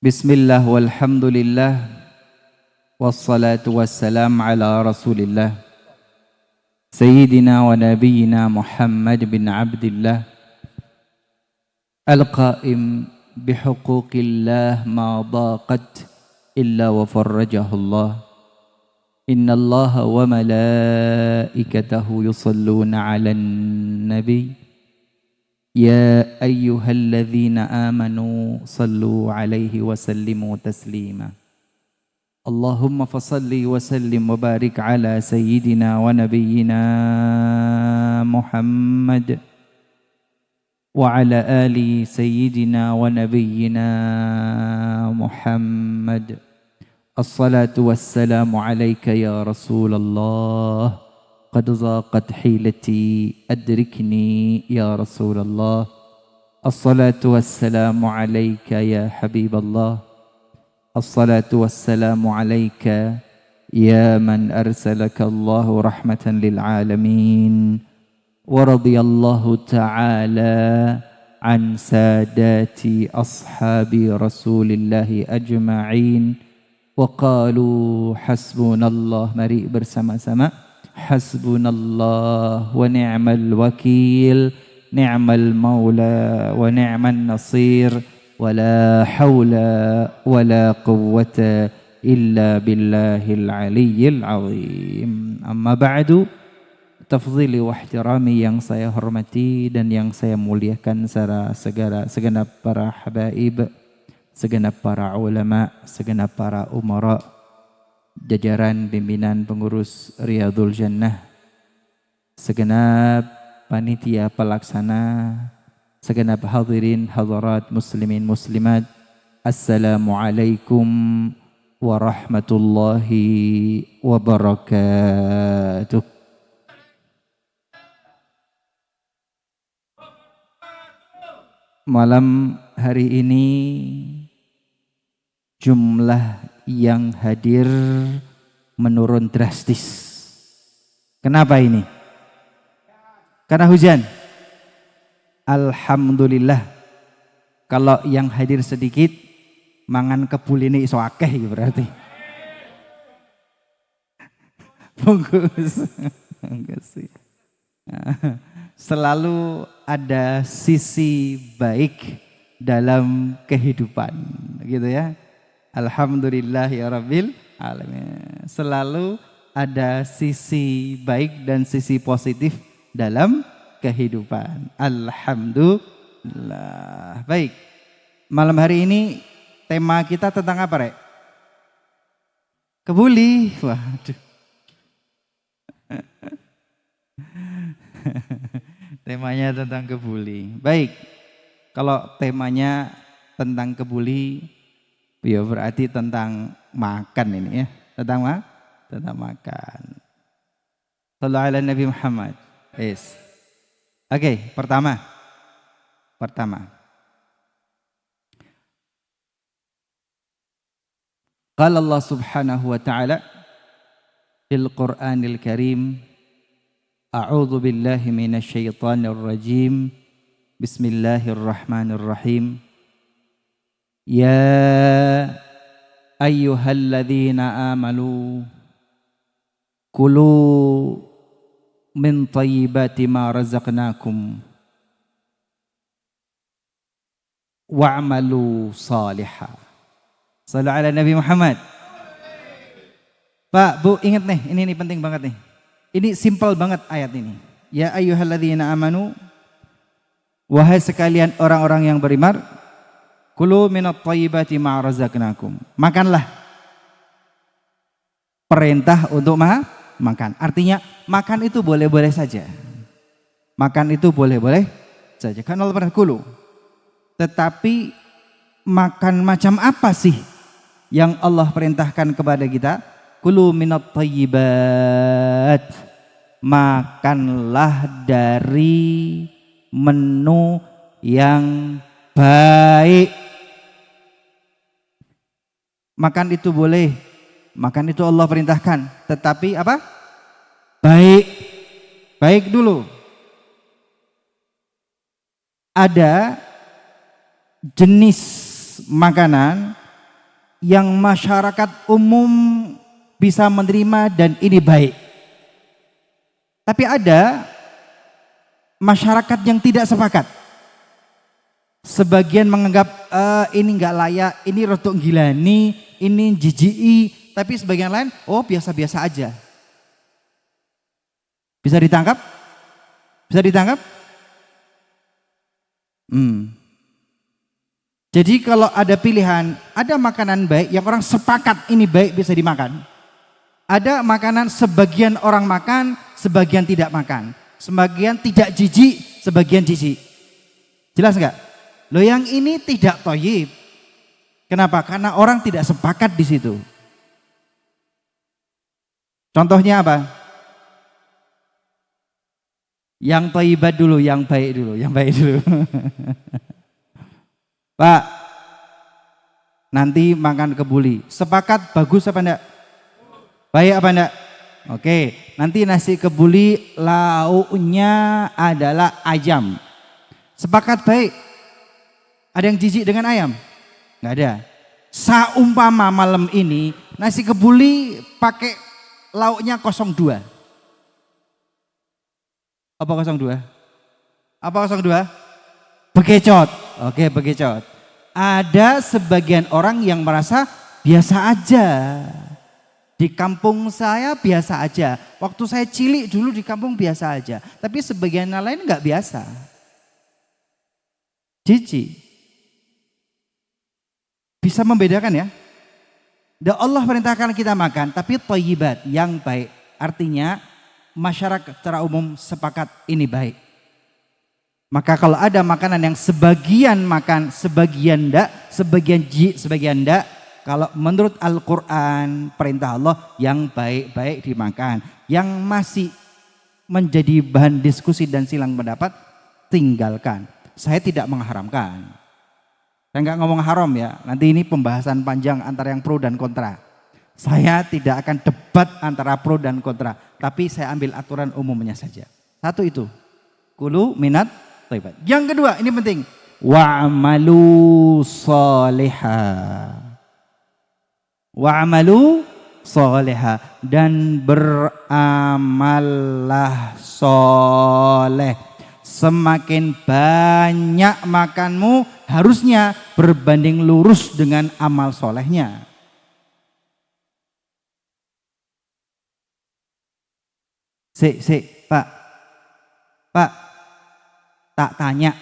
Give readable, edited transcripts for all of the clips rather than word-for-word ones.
Bismillah walhamdulillah wassalatu wassalam ala rasulillah Sayyidina wa nabiyyina Muhammad bin Abdillah Al-qaim bihuquqillah ma daqat illa wa farrajahullah Inna allaha wa malaikatahu yusalluna ala nabi Ya ayyuhalladzina amanu sallu alaihi wa sallimu taslima Allahumma fasalli wa sallim wa barik ala sayyidina wa nabiyyina Muhammad wa ala ali sayyidina wa nabiyyina Muhammad As-salatu wassalamu alaika ya Rasulullah قد ضاقت حيلتي أدركني يا رسول الله الصلاة والسلام عليك يا حبيب الله الصلاة والسلام عليك يا من أرسلك الله رحمة للعالمين ورضي الله تعالى عن سادات أصحاب رسول الله أجمعين وقالوا حسبنا الله مريء bersama-sama Hasbunallah wa ni'mal wakil ni'mal maula wa ni'man nasir wa la hawla wa la quwwata illa billahil aliyyil azim. Amma ba'du, tafdhili wa ihtirami yang saya hormati dan yang saya muliakan segenap para habaib, segenap para ulama, segenap para umara, jajaran pimpinan pengurus Riyadul Jannah, segenap panitia pelaksana, segenap hadirin hadirat muslimin muslimat, Assalamualaikum warahmatullahi wabarakatuh. Malam hari ini jumlah yang hadir menurun drastis. Kenapa ini? Karena hujan. Alhamdulillah. Kalau yang hadir sedikit, mangan kebul ini iso akeh berarti. Bungkus. Selalu ada sisi baik dalam kehidupan, gitu ya. Alhamdulillah ya Rabbil alamin. Selalu ada sisi baik dan sisi positif dalam kehidupan. Alhamdulillah. Baik. Malam hari ini tema kita tentang apa, Rek? Kebuli. Waduh. Temanya tentang kebuli. Baik. Kalau temanya tentang kebuli, ya berarti tentang makan ini ya, tentang makan. Sallallahu ala Nabi Muhammad. Yes. Oke, pertama. Qala Allah Subhanahu wa ta'ala fil Qur'anil Karim, A'udzu billahi minasy syaithanir rajim. Bismillahirrahmanirrahim. Ya ayyuhalladzina amanu kulu min thayyibati ma razaqnakum wa'malu salihah. Shallallahu ala Nabi Muhammad. Pak, Bu, ingat nih, ini penting banget nih. Ini simpel banget ayat ini. Ya ayyuhalladzina amanu, wahai sekalian orang-orang yang beriman, kulu minat thayyibati ma razaqnakum. Makanlah. Perintah untuk makan. Artinya makan itu boleh-boleh saja. Makan itu boleh-boleh saja. Kan Allah pernah kulu. Tetapi makan macam apa sih yang Allah perintahkan kepada kita? Kulu minat thayyibat. Makanlah dari menu yang baik. Makan itu boleh, makan itu Allah perintahkan, tetapi apa? Baik, baik dulu. Ada jenis makanan yang masyarakat umum bisa menerima dan ini baik. Tapi ada masyarakat yang tidak sepakat. Sebagian menganggap ini nggak layak, ini rotok gilani, ini jijiki, tapi sebagian lain oh biasa-biasa aja. Bisa ditangkap? Bisa ditangkap? Jadi kalau ada pilihan, ada makanan baik yang orang sepakat ini baik bisa dimakan. Ada makanan sebagian orang makan, sebagian tidak makan. Sebagian tidak jijik, sebagian jijik. Jelas nggak? Loh yang ini tidak thayyib. Kenapa? Karena orang tidak sepakat di situ. Contohnya apa? Yang thayyibat dulu, yang baik dulu, yang baik dulu. Pak, nanti makan kebuli. Sepakat bagus apa enggak? Baik apa enggak? Oke, nanti nasi kebuli lauknya adalah ayam. Sepakat baik. Ada yang jijik dengan ayam? Enggak ada. Saumpama malam ini nasi kebuli pakai lauknya 02. Apa 02? Apa 02? Bekecot. Oke, bekecot. Ada sebagian orang yang merasa biasa aja. Di kampung saya biasa aja. Waktu saya cilik dulu di kampung biasa aja. Tapi sebagian lain nggak biasa. Jijik. Bisa membedakan ya. Dan Allah perintahkan kita makan, tapi thayyibat yang baik. Artinya masyarakat secara umum sepakat ini baik. Maka kalau ada makanan yang sebagian makan, sebagian enggak, sebagian sebagian enggak, kalau menurut Al-Quran perintah Allah yang baik-baik dimakan. Yang masih menjadi bahan diskusi dan silang pendapat, tinggalkan. Saya tidak mengharamkan. Saya nggak ngomong haram ya, nanti ini pembahasan panjang antara yang pro dan kontra. Saya tidak akan debat antara pro dan kontra, tapi saya ambil aturan umumnya saja. Satu itu, kulu minat thayyibat. Yang kedua, ini penting. Wa'amalu salihah. Wa'amalu salihah. Dan beramallah soleh. Semakin banyak makanmu, harusnya berbanding lurus dengan amal solehnya. Pak. Pak. Tak tanya,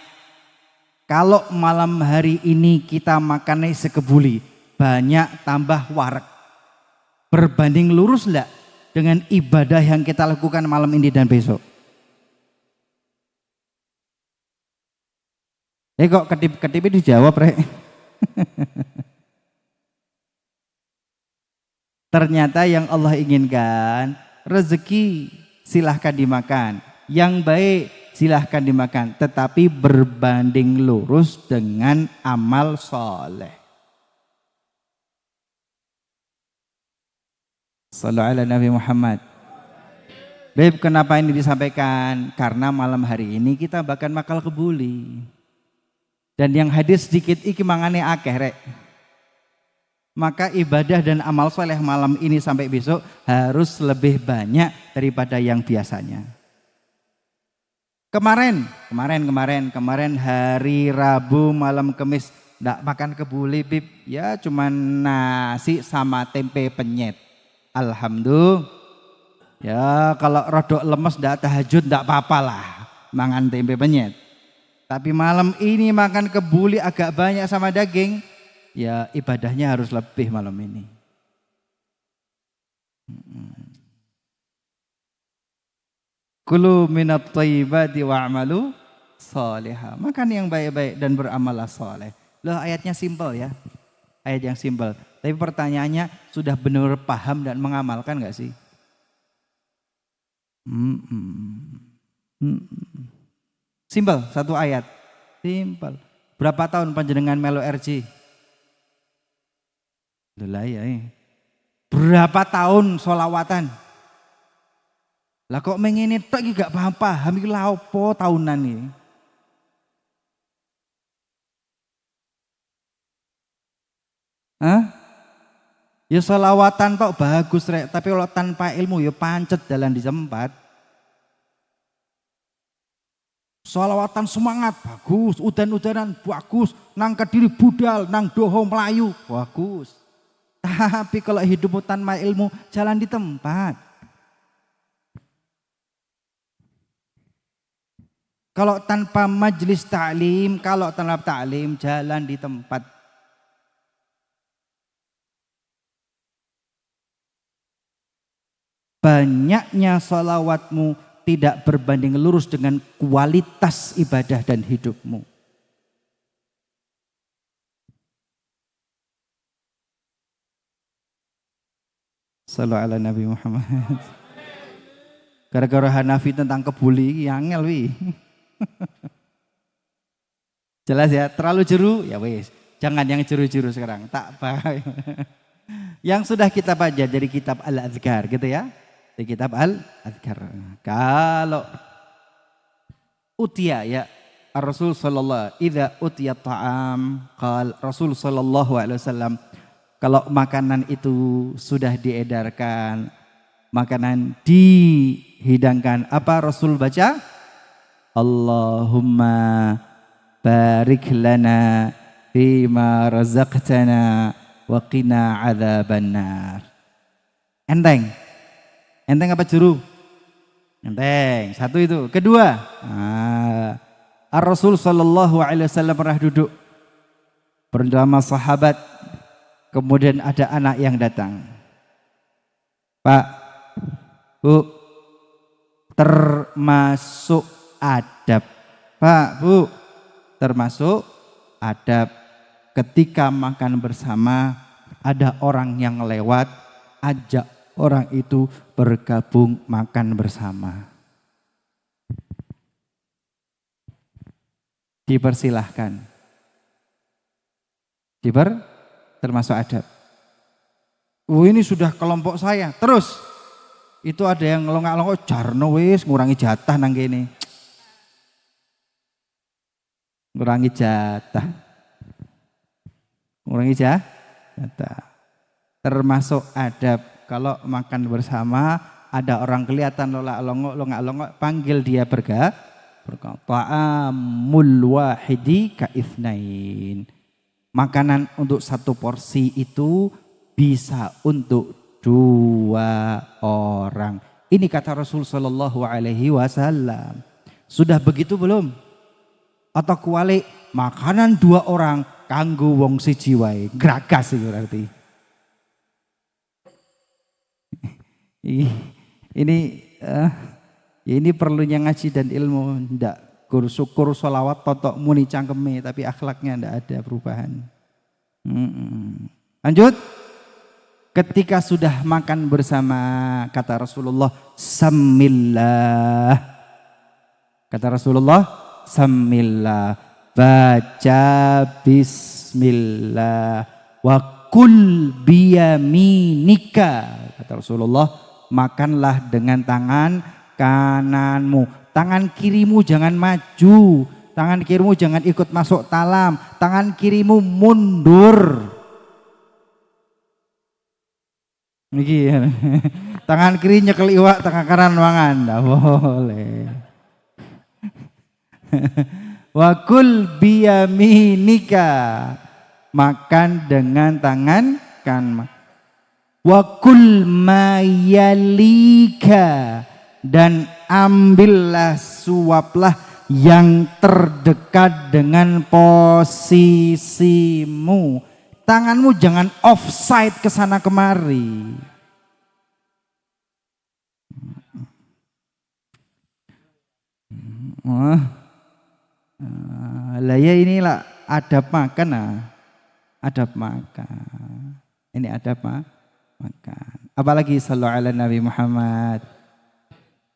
kalau malam hari ini kita makannya sekebuli, banyak tambah warak, berbanding lurus enggak dengan ibadah yang kita lakukan malam ini dan besok? Kok ketip-ketip dijawab, Rek? Ternyata yang Allah inginkan, rezeki silahkan dimakan, yang baik silahkan dimakan, tetapi berbanding lurus dengan amal soleh. Sallallahu alaihi Nabi Muhammad. Beb, kenapa ini disampaikan? Karena malam hari ini kita bahkan makal kebuli. Dan yang hadir sedikit iki mangane akeh, Rek. Maka ibadah dan amal soleh malam ini sampai besok harus lebih banyak daripada yang biasanya. Kemarin hari Rabu malam Kamis ndak makan kebuli, Bib. Ya cuman nasi sama tempe penyet. Alhamdulillah. Ya kalau rodok lemes ndak tahajud ndak apa-apa lah mangan tempe penyet. Tapi malam ini makan kebuli agak banyak sama daging, ya ibadahnya harus lebih malam ini. Kulu minat thayyibati wa'amalu salihah. Makan yang baik-baik dan beramallah saleh. Loh, ayatnya simpel ya. Ayat yang simpel. Tapi pertanyaannya, sudah benar paham dan mengamalkan gak sih? Simpel, satu ayat. Simpel. Berapa tahun panjenengan melo RJ? Berapa tahun solawatan? Lah kok mengene tok iki gak paham-paham iki lha opo tahunan iki? Hah? Ya selawatan tok bagus rek, tapi kalau tanpa ilmu ya pancet dalan di tempat. Selawatan semangat bagus, udan-udanan bagus, nang kediri budal, nang doho melayu bagus. Tapi kalau hidupmu tanpa ilmu jalan di tempat. Kalau tanpa majelis ta'lim, kalau tanpa ta'lim jalan di tempat. Banyaknya salawatmu tidak berbanding lurus dengan kualitas ibadah dan hidupmu. Sallallahu ala Nabi Muhammad. Gara-gara Hanafi tentang kebuli, angel wi. Jelas ya, terlalu jeru, ya wes. Jangan yang jeru-jeru sekarang, tak apa. Yang sudah kita baca dari kitab Al-Adhkar gitu ya. Di kitab Al-Adhkar. Kalau utia ya Rasul sallallahu idza utiya ta'am qal Rasul sallallahu alaihi wasallam, kalau makanan itu sudah diedarkan, makanan dihidangkan, apa Rasul baca? Allahumma barik lana fima razaqtana wa qina adzabannar. Enteng apa juru? Enteng. Satu itu. Kedua, Rasul sallallahu alaihi wasallam pernah duduk bersama sahabat, kemudian ada anak yang datang. Pak, Bu, termasuk adab. Pak, Bu, termasuk adab. Ketika makan bersama, ada orang yang lewat, ajak orang itu bergabung makan bersama. Dipersilahkan. Termasuk adab. Ini sudah kelompok saya. Terus itu ada yang ngelongak-longok, jarno wis ngurangi jatah nang kene. Ngurangi jatah. Termasuk adab. Kalau makan bersama ada orang kelihatan longak-longok, panggil dia ta'amul wahidi ka'ithnain. Makanan untuk satu porsi itu bisa untuk 2 orang. Ini kata Rasul sallallahu alaihi wasallam. Sudah begitu belum? Atau kuali makanan 2 orang kanggo wong siji wae. Gragas iki berarti. Ini perlunya ngaji dan ilmu. Ndak syukur sholawat totok muni cangkeme, tapi akhlaknya ndak ada perubahan. Lanjut. Ketika sudah makan bersama, kata Rasulullah, samillah. Kata Rasulullah, samillah. Baca bismillah. Wa kul biyaminika. Kata Rasulullah, makanlah dengan tangan kananmu. Tangan kirimu jangan maju. Tangan kirimu jangan ikut masuk talam. Tangan kirimu mundur. Niki tangan kiri nyekel iwak, tangan kanan mangan, ndak boleh. Wa kul biyaminika, makan dengan tangan kanan. Wa kul mayalika, dan ambillah, suaplah yang terdekat dengan posisimu. Tanganmu jangan offside ke sana kemari. Lah ya inilah adab makan adab makan. Ini adab makan. Apalagi sallallahu ala Nabi Muhammad.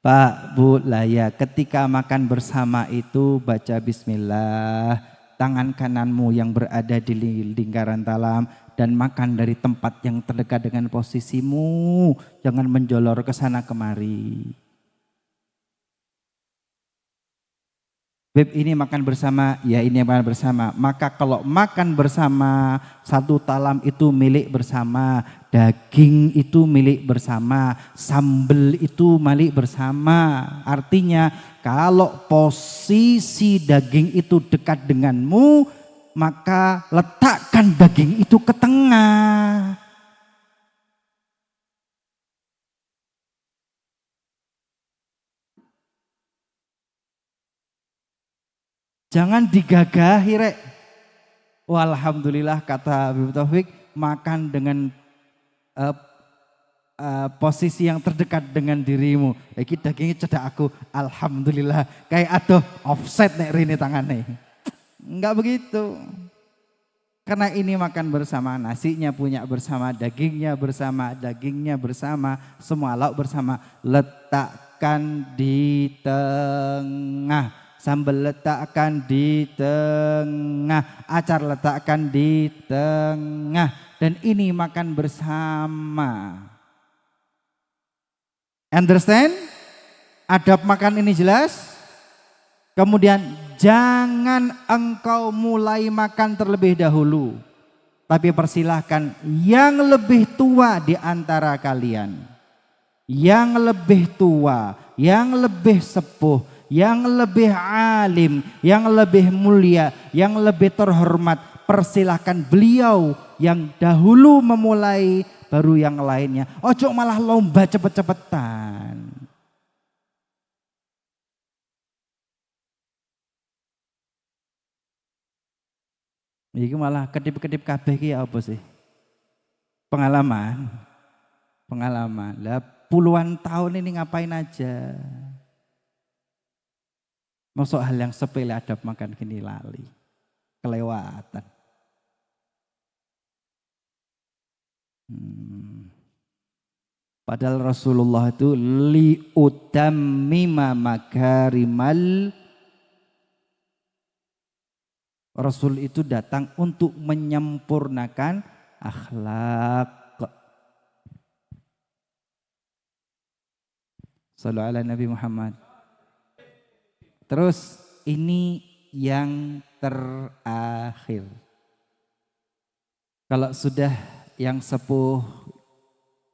Pak, Bu, lah ya ketika makan bersama itu baca bismillah. Tangan kananmu yang berada di lingkaran talam dan makan dari tempat yang terdekat dengan posisimu. Jangan menjolor ke sana kemari. Beb ini makan bersama, ya ini makan bersama. Maka kalau makan bersama, satu talam itu milik bersama, daging itu milik bersama, sambel itu milik bersama. Artinya kalau posisi daging itu dekat denganmu, maka letakkan daging itu ke tengah. Jangan digagahi rek. Walhamdulillah kata Habib Taufik, makan dengan posisi yang terdekat dengan dirimu. Iki dagingnya cedak aku, alhamdulillah. Kayak aduh offset nek rini tangannya. Enggak begitu. Karena ini makan bersama, nasinya punya bersama, dagingnya bersama, semua lauk bersama. Letakkan di tengah. Sambal letakkan di tengah, acar letakkan di tengah, dan ini makan bersama. Understand? Adab makan ini jelas? Kemudian jangan engkau mulai makan terlebih dahulu, tapi persilahkan yang lebih tua di antara kalian, yang lebih tua, yang lebih sepuh, yang lebih alim, yang lebih mulia, yang lebih terhormat, persilahkan beliau yang dahulu memulai, baru yang lainnya. Ojo malah lomba cepet-cepetan. Ini malah kedip-kedip kabeh ki apa sih? Pengalaman. Lah puluhan tahun ini ngapain aja? Masuk hal yang sepele adab makan kini lali. Kelewatan. Padahal Rasulullah itu liutammima makarimal. Rasul itu datang untuk menyempurnakan akhlak. Sallallahu alaihi Nabi Muhammad. Terus ini yang terakhir. Kalau sudah yang sepuh,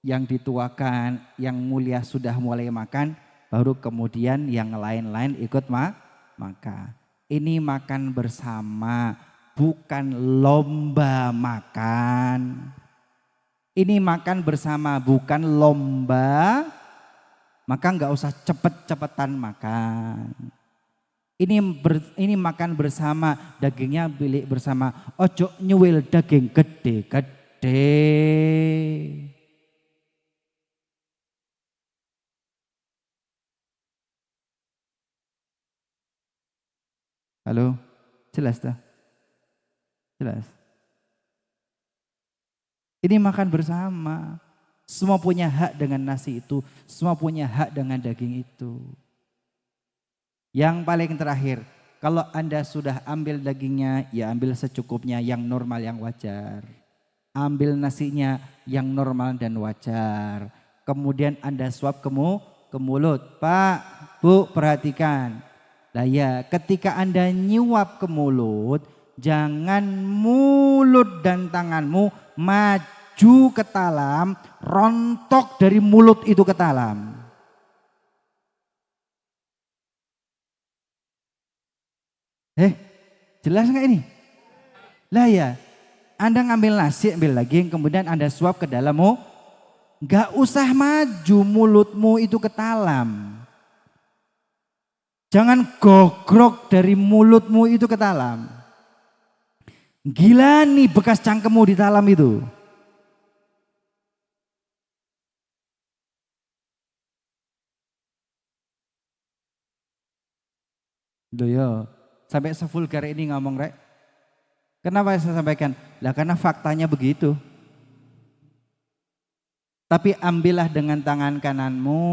yang dituakan, yang mulia sudah mulai makan, baru kemudian yang lain-lain ikut makan. Ini makan bersama, bukan lomba makan. Ini makan bersama, bukan lomba. Maka nggak usah cepet-cepetan makan. Ini makan bersama, dagingnya milik bersama. Ojo nyuwil daging gede-gede. Halo, jelas tak? Jelas. Ini makan bersama. Semua punya hak dengan nasi itu, semua punya hak dengan daging itu. Yang paling terakhir, kalau Anda sudah ambil dagingnya, ya ambil secukupnya yang normal, yang wajar. Ambil nasinya yang normal dan wajar. Kemudian Anda suap ke mulut. Pak, Bu, perhatikan. Nah ya, ketika Anda nyuap ke mulut, jangan mulut dan tanganmu maju ke talam, rontok dari mulut itu ke talam. Jelas nggak ini? Lah ya, Anda ngambil nasi, ambil daging, kemudian Anda suap ke dalammu, nggak usah maju mulutmu itu ke talam. Jangan gogrok dari mulutmu itu ke talam. Gila nih bekas cangkemmu di talam itu. Loh ya. Sampai sevulgar ini ngomong rek. Kenapa saya sampaikan? Lah karena faktanya begitu. Tapi ambillah dengan tangan kananmu,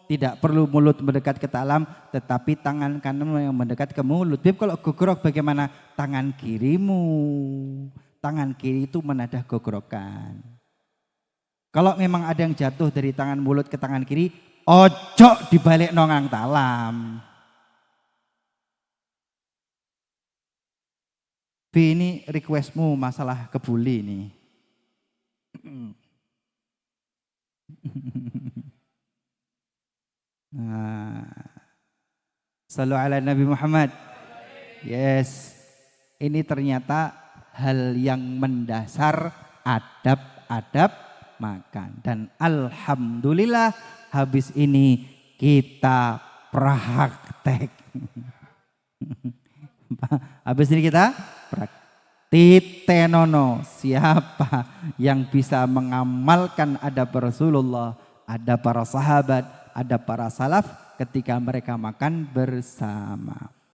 tidak perlu mulut mendekat ke talam, tetapi tangan kananmu yang mendekat ke mulut. Bib kalau gogrok bagaimana? Tangan kirimu. Tangan kiri itu menadah gogorokan. Kalau memang ada yang jatuh dari tangan mulut ke tangan kiri, ojo dibalik nongang talam. B ini requestmu masalah kebuli nih. Nah, Sallu ala Nabi Muhammad. Yes, ini ternyata hal yang mendasar adab-adab makan. Dan alhamdulillah habis ini kita praktek. Habis ini kita praktek. Titenono, siapa yang bisa mengamalkan adab Rasulullah, ada para sahabat, ada para salaf ketika mereka makan bersama.